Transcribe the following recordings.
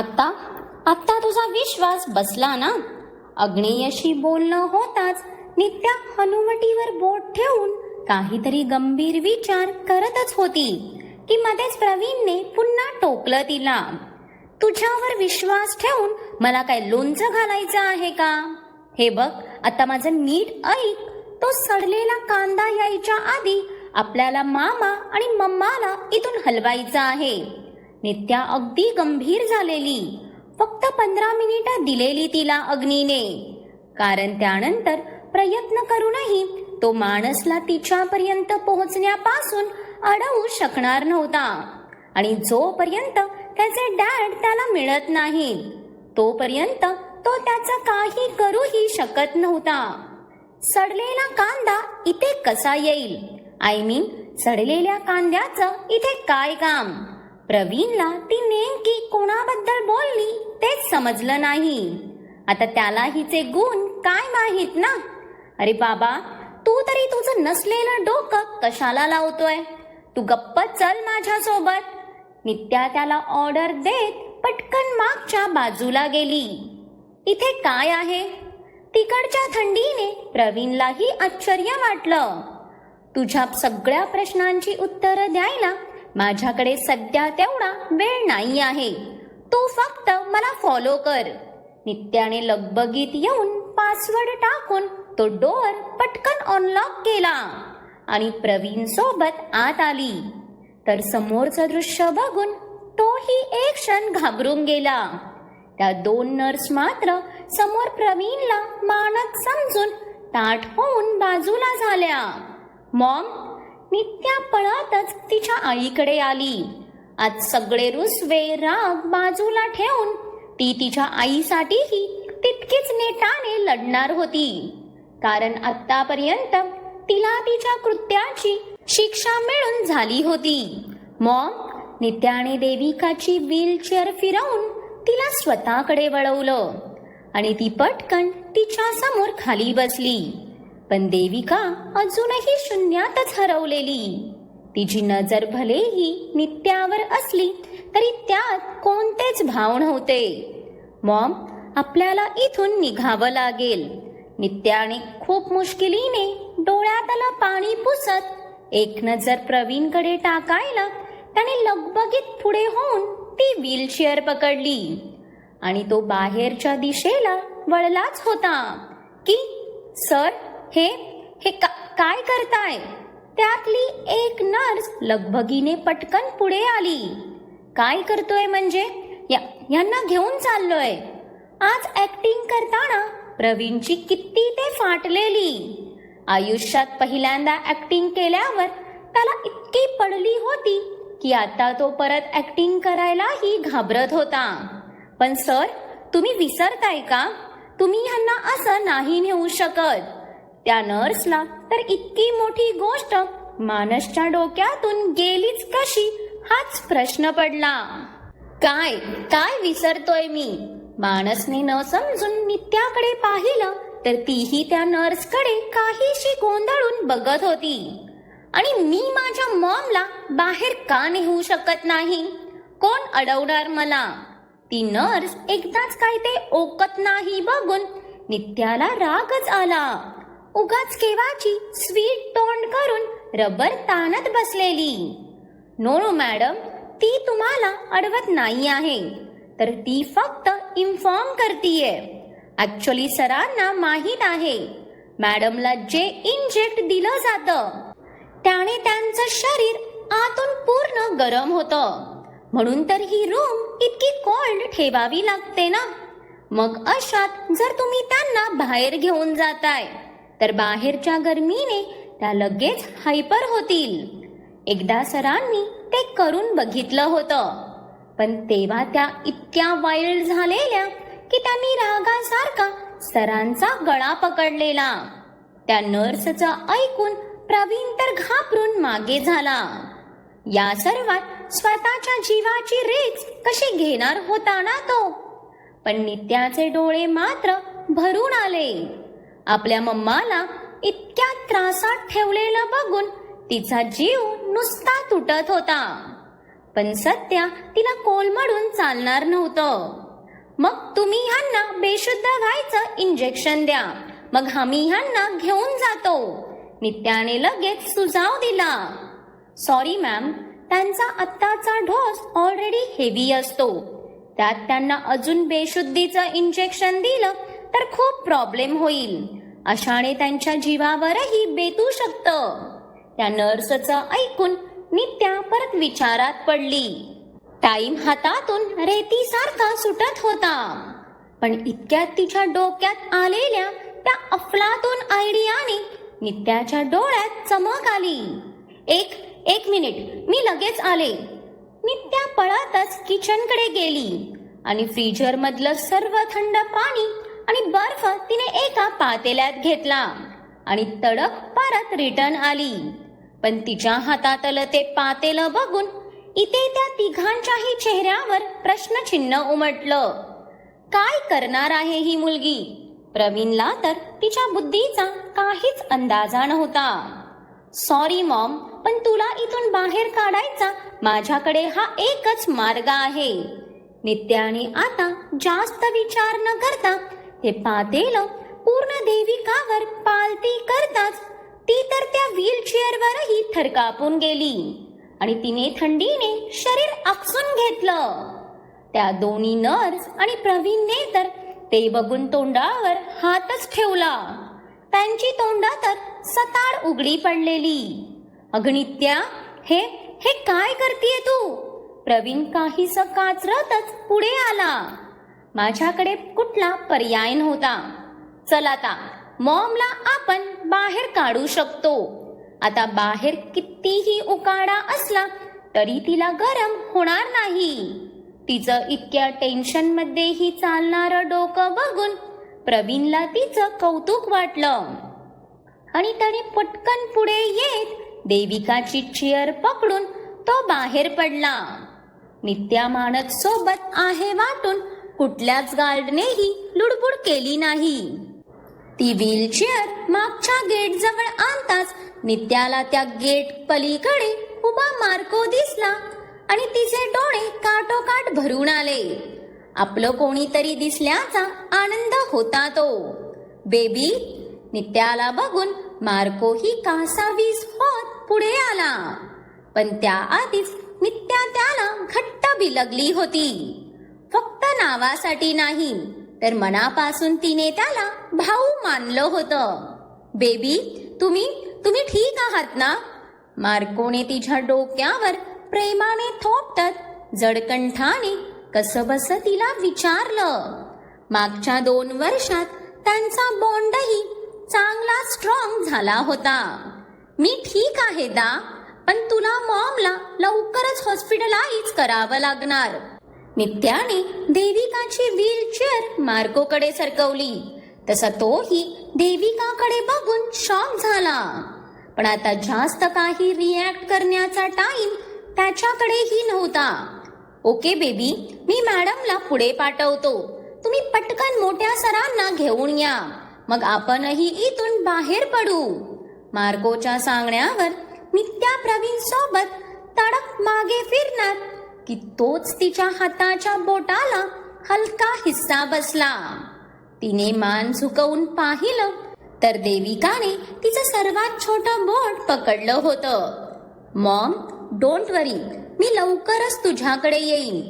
आता आता तुझा विश्वास बसला ना? अग्नेयशी बोलणं होताच नित्या हनुवटीवर बोट ठेवून काहीतरी गंभीर विचार करतच होती की मध्येच प्रवीणने पुन्हा टोकलं तिला. तुझ्यावर विश्वास ठेवून मला काय लोणचं घालायचं आहे का? हे बघ, आता माझं नीट ऐक. तो सडलेला कांदा यायच्या आधी आपल्याला मामा आणि मम्माला इथून हलवायचं आहे. नित्या अगदी गंभीर झालेली. फक्त 15 मिनिटं दिलेली तिला अग्नीने, कारण त्यानंतर प्रयत्न करूनही तो माणसला तिच्यापर्यंत पोहोचण्यापासून अडवू शकणार नव्हता. आणि जोपर्यंत त्याचे डॅड त्याला मिळत नाही तोपर्यंत तो त्याचं काही करूही शकत नव्हता. सडलेला कांदा इथे कसा येईल? सडलेल्या कांद्याचं इथे काय काम? प्रवीणला ती नेमकी कोणाबद्दल बोलली तेच समजलं नाही. आता त्याला हिचे गुण काय माहित ना? अरे बाबा, तू तरी तुझं नसलेलं डोकं कशाला लावतोय? तू गप्प चल माझ्यासोबत. नित्या त्याला ऑर्डर देत पटकन मागच्या बाजूला गेली. इथे काय आहे? तिकडच्या थंडीने प्रवीणलाही आश्चर्य वाटलं. तुझ्या सगळ्या प्रश्नांची उत्तरं द्यायला माझ्याकडे सध्या तेवढा वेळ नाही आहे. तू फक्त मला फॉलो कर. नित्याने लगबगीत येऊन पासवर्ड टाकून तो डोअर पटकन अनलॉक केला आणि प्रवीण सोबत आत आली. तर समोरचं दृश्य बघून तोही एक क्षण घाबरून गेला. त्या 2 नर्स मात्र समोर प्रवीणला मानत समजून ताठ होऊन बाजूला झाल्या. मॉम, नित्या पळतच तिच्या आईकडे आली. आज सगळे रुसवे राग बाजूला ठेवून ती तिच्या आईसाठीही तितकीच नेटाने लढणार होती, कारण आतापर्यंत तिला तिच्या कृत्याची शिक्षा मिळून झाली होती. मॉम, नित्याने देविकाची व्हीलचेअर फिरवून तिला स्वतःकडे वळवलं आणि ती पटकन तिच्या समोर खाली बसली. पण देविका अजूनही शून्यातच हरवलेली. तिची नजर भलेही नित्यावर असली तरी त्यात कोणतेच भाव नव्हते. मॉम, आपल्याला इथून निघावं लागेल. नित्याने खूप मुश्किलीने डोळ्यातलं पाणी पुसत एक नजर प्रवीणकडे टाकायला त्याने लगबगीत पुढे होऊन ती व्हीलचेअर पकडली आणि तो बाहेरच्या दिशेला वळलाच होता की सर, हे काय करताय? त्यातली एक नर्स लगबगीने पटकन पुढे आली. काय करतोय म्हणजे? यांना घेऊन चाललोय. आज ऍक्टिंग करताना प्रवीणची किती ते फाटलेली. आयुष्यात पहिल्यांदा ऍक्टिंग केल्यावर त्याला इतकी पडली होती की आता तो परत ऍक्टिंग करायलाही घाबरत होता. पण सर, तुम्ही विसरताय का? तुम्ही ह्यांना असं नाही नेऊ शकत. त्या नर्सला तर इतकी मोठी गोष्ट मानसच्या डोक्यातून गेलीच कशी हाच प्रश्न पडला. काय काय विसरतोय मी? मानसने न समजून नित्याकडे पाहिलं तर तीही त्या नर्सकडे काहीशी गोंधळून बघत होती. आणि मी माझ्या मॉमला बाहेर का नेऊ शकत नाही? कोण अडवणार मला? ती नर्स एकदाच काय ते ओकत नाही बघून नित्याला रागच आला. उगाच केव्हाची स्वीट तोंड करून रबर ताणत बसलेली. नो मॅडम, ती तुम्हाला अडवत नाही आहे, तर ती फक्त इन्फॉर्म करतीये. ऍक्च्युअली सरांना माहीत आहे मॅडमला जे इंजेक्ट दिलं जातं त्याने त्यांचं शरीर आतून पूर्ण गरम होतं, म्हणून तर ही रूम इतकी कोल्ड ठेवावी लागते ना. मग अशात जर तुम्ही त्यांना बाहेर घेऊन जाताय तर बाहेरच्या गरमीने त्या लगेच हायपर होतील. एकदा सरांनी ते करून बघितलं होतं, पण तेव्हा त्या इतक्या वाईल्ड झालेल्या की त्यांनी रागासारखा सरांचा गळा पकडलेला. त्या नर्सचं ऐकून प्रवीण तर घाबरून मागे झाला. या सर्वात स्वतःच्या जीवाची रिस्क कशी घेणार होता ना तो. पण नित्याचे डोळे मात्र भरून आले. आपल्या मम्माला इतक्या त्रासात ठेवलेलं बघून तिचा जीव नुसता तुटत होता. पण सध्या तिला कोलमडून चालणार नव्हतं. मग तुम्ही ह्यांना बेशुद्ध व्हायचं इंजेक्शन द्या, मग आम्ही ह्यांना घेऊन जातो, नित्याने लगेच सुझाव दिला. सॉरी मॅम, त्यांचा आत्ताचा डोस ऑलरेडी हेवी असतो. त्यात त्यांना अजून बेशुद्धीचं इंजेक्शन दिलं तर खूप प्रॉब्लेम होईल. अशाने त्यांच्या जीवावरही बेतू शकतं. त्या नर्सचं ऐकून नित्या परत विचारात पडली. टाइम हातातून रेतीसारखा सुटत होता. पण इतक्यात तिच्या डोक्यात आलेल्या त्या अफलातून आयडियाने नित्याच्या डोळ्यात चमक आली. एक मिनिट, मी लगेच आले. नित्या पळतच किचनकडे गेली आणि फ्रीजर मधलं सर्व थंड पाणी आणि बर्फ तिने एका पातेल्यात घेतला आणि तडक परत रिटर्न आली. पण तिच्या हातातलं ते पातेलं बघून इथे त्या तिघांच्याही चेहऱ्यावर प्रश्नचिन्ह उमटलं. काय करणार आहे ही मुलगी? प्रवीणला तर तिच्या बुद्धीचा काहीच अंदाजा नव्हता. सॉरी मॉम, पण तुला इथून बाहेर काढायचा माझ्याकडे हा एकच मार्ग आहे. नित्याने आता जास्त विचार न करता हे पातेलं पूर्ण देविकावर पालती करताच ती तर त्या व्हीलचेअरवरही थरकापून गेली आणि तिने थंडीने शरीर आकसून घेतलं. त्या दोन्ही नर्स आणि प्रवीणने तर ते बघून तोंडावर हातच ठेवला. त्यांची तोंडा तर सताड उघडी पडलेली. अगणित्या, हे काय करतीये तू? प्रवीण काहीस काचरतच पुढे आला. माझ्याकडे कुठला पर्याय नव्हता. चल आता, मॉमला आपण बाहेर काढू शकतो. आता बाहेर कितीही उकाडा असला तरी तिला गरम होणार नाही. तिचं इतक्या टेन्शन मध्येही चालणारं डोकं बघून प्रवीणला तिचं कौतुक वाटलं आणि त्याने पटकन पुढे येत देविकाची चेअर पकडून तो बाहेर पडला. नित्या मानत सोबत आहे वाटून कुठल्याच गार्डनेही लुडबुड केली नाही. ती व्हीलचेअर मागच्या गेट जवळ आणताच नित्याला त्या गेट पलीकडे उभा मार्को दिसला आणि तिचे डोळे काठोकाठ भरून आले. आपलं कोणीतरी दिसल्याचा आनंद होता तो. बेबी, नित्याला बघून मार्को ही कासावीस होत पुढे आला. पण त्याआधीच नित्या त्याला घट्ट बिलगली होती. फक्त नावासाठी नाही तर मनापासून तिने त्याला भाऊ मानलं होतं. बेबी, तुम्ही ठीक आहात ना? मार्कोने तिच्या डोक्यावर प्रेमाने थोपटत जडकंठाने कसबस तिला विचारलं. मागच्या 2 वर्षात त्यांचा बॉन्डही चांगला स्ट्रॉंग झाला होता. मी ठीक आहे दा, पण तुला मॉमला लवकरच हॉस्पिटलाइज करावं लागणार. नित्याने देविकाची व्हीलचेअर मार्कोकडे सरकवली तसा तोही देविकाकडे बघून शॉक झाला. पण आता जास्त काही रिॲक्ट करण्याचा टाइम त्याच्याकडेही नव्हता. ओके बेबी, मी मॅडमला पुढे पाठवतो. तुम्ही पटकन मोठ्या सरांना घेऊन या, मग आपणही इथून बाहेर पडू. मार्कोच्या सांगण्यावर नित्या प्रवीण सोबत तडक मागे फिरणार की तोच तिच्या हाताच्या बोटाला हलका हिस्सा बसला. तिने मान झुकवून पाहिलं तर देविकाने तिचं सर्वात छोटं बोट पकडलं होतं. मॉम, डोंट वरी, मी लवकरच तुझ्याकडे येईन.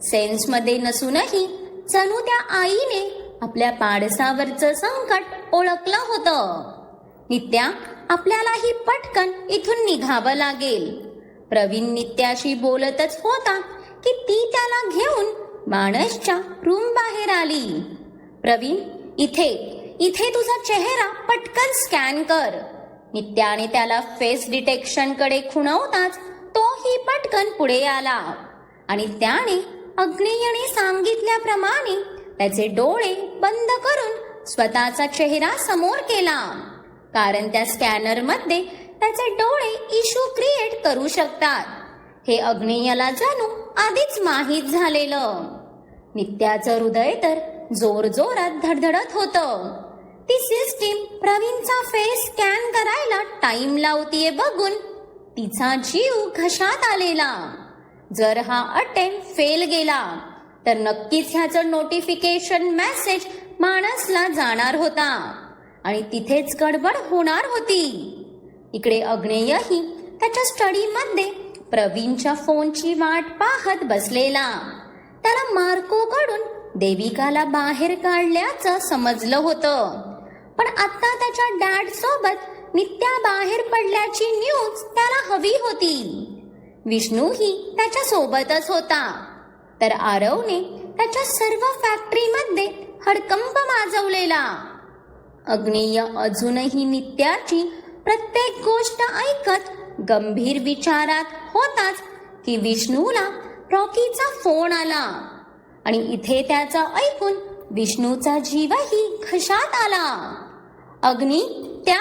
सेन्समध्ये नसूनही जणू त्या आईने आपल्या पाडसावरचं संकट ओळखलं होतं. नित्या, आपल्यालाही पटकन इथून निघावं लागेल. प्रवीण नित्याशी बोलतच होता की ती त्याला घेऊन मानसच्या रूम बाहेर आली. प्रवीण, इथे तुझा चेहरा पटकन स्कॅन कर. नित्याने त्याला फेस डिटेक्शन कडे खुणवताच तोही पटकन पुढे आला आणि त्याने अग्नेयने सांगितल्याप्रमाणे त्याचे डोळे बंद करून स्वतःचा चेहरा समोर केला. कारण त्या स्कॅनर मध्ये त्याचे डोळे इशू क्रिएट करू शकतात हे अग्नेयला जणू आधीच माहीत झालेलं. नित्याचं हृदय तर जोरजोरात धडधडत होतं. ती सिस्टीम प्रवीणचा फेस स्कॅन करायला टाइम लावतीये बघून तिचा जीव घशात आलेला. जर हा अटेम्प्ट फेल गेला तर नक्कीच ह्याचं नोटिफिकेशन मेसेज मानसला जाणार होता आणि तिथेच गडबड होणार होती. इकडे अग्नेयही त्याच्या स्टडीमध्ये प्रवीणच्या फोनची वाट पाहत बसलेला. त्याला मार्कोकडून देविकाला बाहेर काढल्याचं समजलं होतं, पण आता त्याच्या डॅड सोबत नित्या बाहेर पडल्याची न्यूज त्याला हवी होती. विष्णूही त्याच्या सोबतच होता, तर आरवने त्याच्या सर्व फॅक्टरीमध्ये हडकंप माजवलेला. अग्नेय अजूनही नित्याची प्रत्येक गोष्ट ऐकत गंभीर विचारात होताच की विष्णूला रॉकीचा फोन आला आणि इथे त्याचा ऐकून विष्णूचा जीवही घशात आला. अग्नी त्या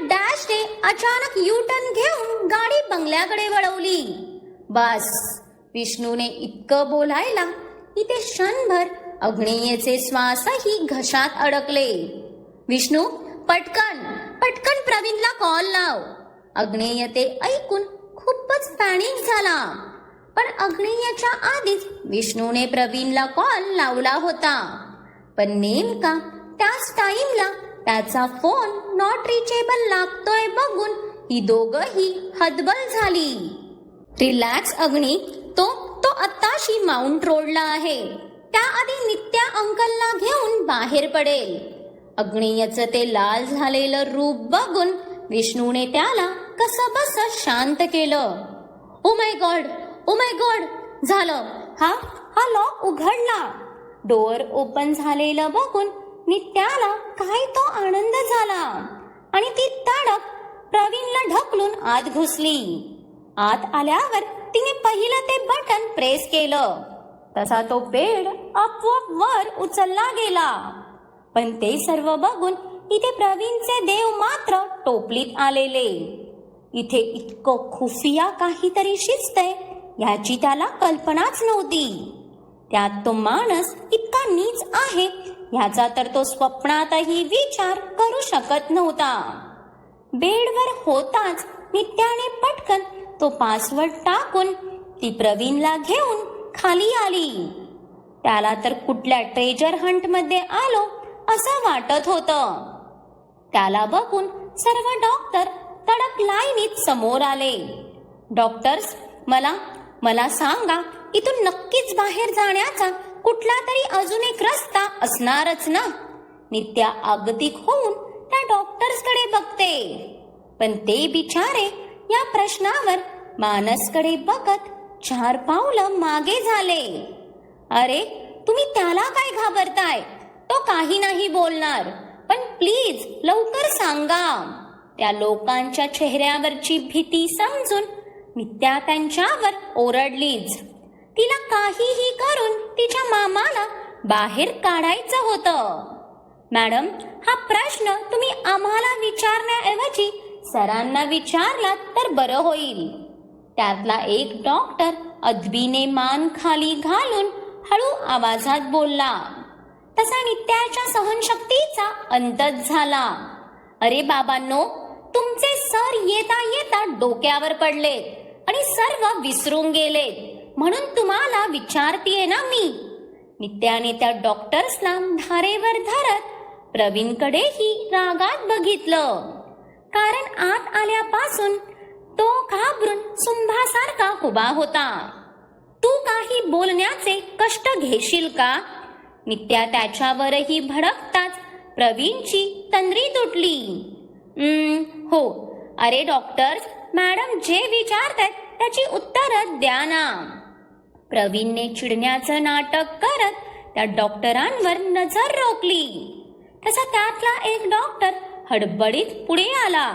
डॅशने अचानक यू टर्न घेऊन गाडी बंगल्याकडे वळवली. बस, विष्णूने इतकं बोलायला इथे क्षणभर अग्नेयचे श्वासही घशात अडकले. विष्णू, पटकन पटकन प्रवीणला कॉल लाव. अग्नेय ते ऐकून खूपच पॅनिक झाला, पण अग्नेयच्या आधीच विष्णूने प्रवीणला कॉल लावला होता. पण नेमका त्याच टाइमला त्याचा फोन नॉट रिचेबल लागतोय बघून ही दोघंही हतबल झाली. रिलॅक्स अग्नी, तो आत्ताशी माउंट रोडला आहे. त्याआधी नित्या अंकलला घेऊन बाहेर पडेल. अग्नेयचं ते लाल झालेलं रूप बघून विष्णूने त्याला कसं बस शांत केलं. ओ माय गॉड, झालं. हा लॉक उघडला. डोअर ओपन झालेलं बघून नित्याला काय तो आनंद झाला आणि ती तडक प्रवीणला ढकलून आत घुसली. आत आल्यावर तिने पहिलं ते बटन प्रेस केलं. तसा तो बेड आपोआप वर उचलला गेला. पण ते सर्व बघून इथे प्रवीणचे देव मात्र टोपलीत आलेले. इथे इतकं खुफिया काहीतरी शिजतंय याची त्याला कल्पनाच नव्हती. त्यात तो माणस इतका नीच आहे ह्याचा तर तो स्वप्नातही विचार करू शकत नव्हता. बेडवर होताच नित्याने पटकन तो पासवर्ड टाकून ती प्रवीणला घेऊन खाली आली. त्याला तर कुठल्या ट्रेजर हंट मध्ये आलो असं वाटत होतं. त्याला बघून सर्व डॉक्टर तडक लाईनीत समोर आले. डॉक्टर्स, मला सांगा, इथून नक्कीच बाहेर जाण्याचा कुठला तरी अजून एक रस्ता असणारच ना? नित्या अगतिक होऊन त्या डॉक्टर्सकडे बघते, पण ते बिचारे या प्रश्नावर मानसकडे बघत 4 पावलं मागे झाले. अरे, तुम्ही त्याला काय घाबरताय? तो काही नाही बोलणार, पण प्लीज लवकर सांगा. त्या लोकांच्या चेहऱ्यावरची भीती समजून नित्या त्यांच्यावर ओरडलीच. तिला काहीही करून तिच्या मामाला बाहेर काढायचं होतं. मॅडम, हा प्रश्न तुम्ही आम्हाला विचारण्याऐवजी सरांना विचारला तर बरं होईल. त्यातला एक डॉक्टर अदबीने मान खाली घालून हळू आवाजात बोलला. तसा नित्याच्या सहनशक्तीचा अंतच झाला. अरे बाबांनो, तुमचे सर येता येता डोक्यावर पडले आणि सर्व विसरून गेले, म्हणून तुम्हाला विचारतीये ना मी. नित्याने त्या डॉक्टर्सना धारेवर धरत प्रवीणकडेही रागात बघितलं, कारण आत आल्यापासून तो घाबरून सुंभासारखा उभा होता. तू काही बोलण्याचे कष्ट घेशील का? नित्या त्याच्यावरही भडकताच प्रवीणची तंद्री तुटली. हो. अरे डॉक्टर्स, मॅडम जे विचारतात त्याची उत्तरं द्या ना. प्रवीणने चिडण्याचं नाटक करत त्या डॉक्टरांवर नजर रोखली. तसा त्यातला एक डॉक्टर हडबडीत पुढे आला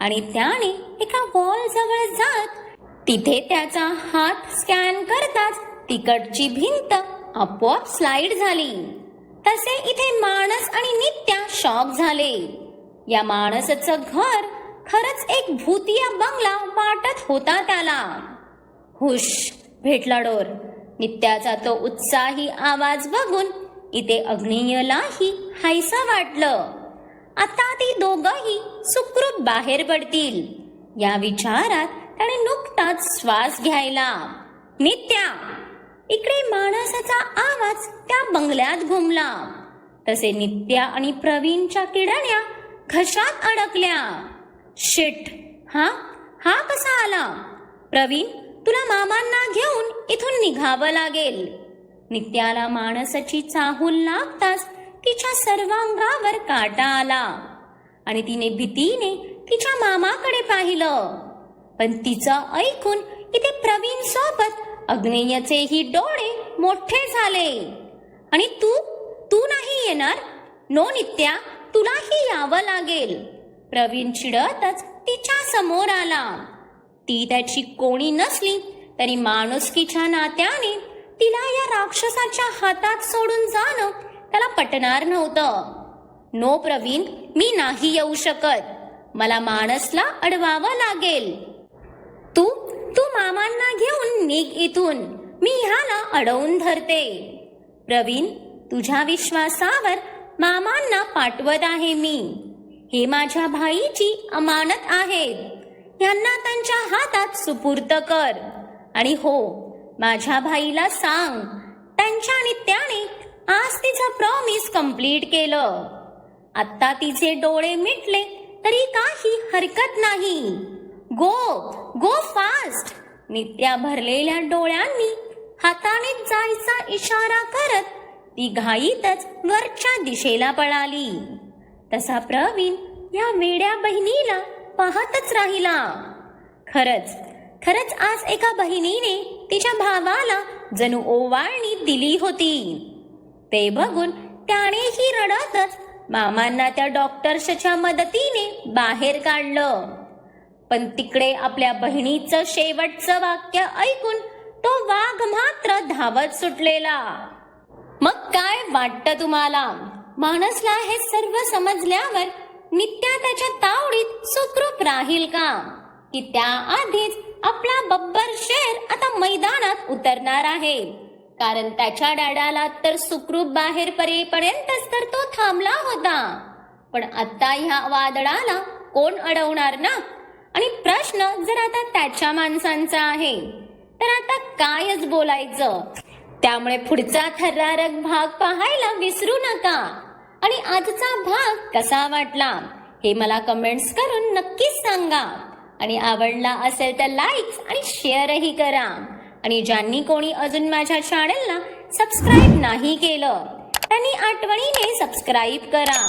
आणि त्याने एका वॉल जवळ जात तिथे त्याचा हात स्कॅन करताच तिकडची भिंत आपोआप स्लाइड झाली. तसे इथे मानस आणि नित्या शॉक झाले. या माणसाचं घर खरंच एक भूतिया बंगला वाटत होता त्याला. हुश, भेटला डोर. नित्याचा तो उत्साही आवाज बघून इथे अग्नेयलाही हायसा वाटलं. आता ती दोघंही सुखरूप बाहेर पडतील या विचारात त्याने नुकताच श्वास घ्यायला. नित्या, इकडे माणसाचा आवाज त्या बंगल्यात घुमला. तसे नित्या आणि प्रवीणच्या किडण्या घशात अडकल्या. शिट, हा कसा आला? प्रवीण, तुला मामांना घेऊन इथून निघावं लागेल. नित्याला माणसाची चाहूल लागताच तिच्या सर्वांगावर काटा आला आणि तिने भीतीने तिच्या मामाकडे पाहिलं. पण तिचं ऐकून इथे प्रवीण सोबत अग्नेयचेही डोळे मोठे झाले. आणि तू नाही येणार? नो नित्या, तुलाही यावं लागेल. प्रवीण चिडतच तिच्या समोर आला. ती त्याची कोणी नसली तरी माणुसकीच्या नात्याने तिला या राक्षसाच्या हातात सोडून जाणं त्याला पटणार नव्हतं. नो प्रवीण, मी नाही येऊ शकत. मला माणसला अडवावं लागेल. तू मामांना घेऊन निघ इथून. मी ह्याला अडवून धरते. प्रवीण, तुझ्या विश्वासावर मामांना पाठवत आहे मी. हे माझ्या भाईची अमानत आहे. यांना त्यांच्या हातात सुपूर्त कर. आणि हो, माझ्या भाईला सांग त्यांच्या नित्याने आज तिचं प्रॉमिस कंप्लीट केलं. आता तिचे डोळे मिटले तरी काही हरकत नाही. गो फास्ट. नित्या भरलेल्या डोळ्यांनी हाताने जायचा इशारा करत ती घाईतच वरच्या दिशेला पळाली. तसा प्रवीण या वेड्या बहिणीला पाहतच राहिला. खरंच आज एका बहिणीने तिच्या भावाला जणू ओवाळणी दिली होती. ते बघून त्यानेही रडतच मामांना त्या डॉक्टरच्या मदतीने बाहेर काढलं. पण तिकडे आपल्या बहिणीचं शेवटचं वाक्य ऐकून तो वाघ मात्र धावत सुटलेला. मग काय वाटतं तुम्हाला? माणसला हे सर्व समजल्यावर नित्या त्याच्या तावडीत सुखरूप राहील का? की त्याआधीच आपला बब्बर शेर आता मैदानात उतरणार आहे? कारण त्याच्या डॅडाला तर सुखरूप बाहेर पडेपर्यंतच तर तो थांबला होता. पण आता ह्या वादळाला कोण अडवणार ना? आणि प्रश्न जर आता त्याच्या माणसांचा आहे तर आता कायच बोलायचं. त्यामुळे पुढचा थरारक भाग पाहायला विसरू नका. आणि आजचा भाग कसा वाटला हे मला कमेंट्स करून नक्कीच सांगा. आणि आवडला असेल तर लाईक्स आणि शेअरही करा. आणि ज्यांनी कोणी अजून माझ्या चॅनलला सबस्क्राईब नाही केलं त्यांनी आठवणीने सबस्क्राईब करा.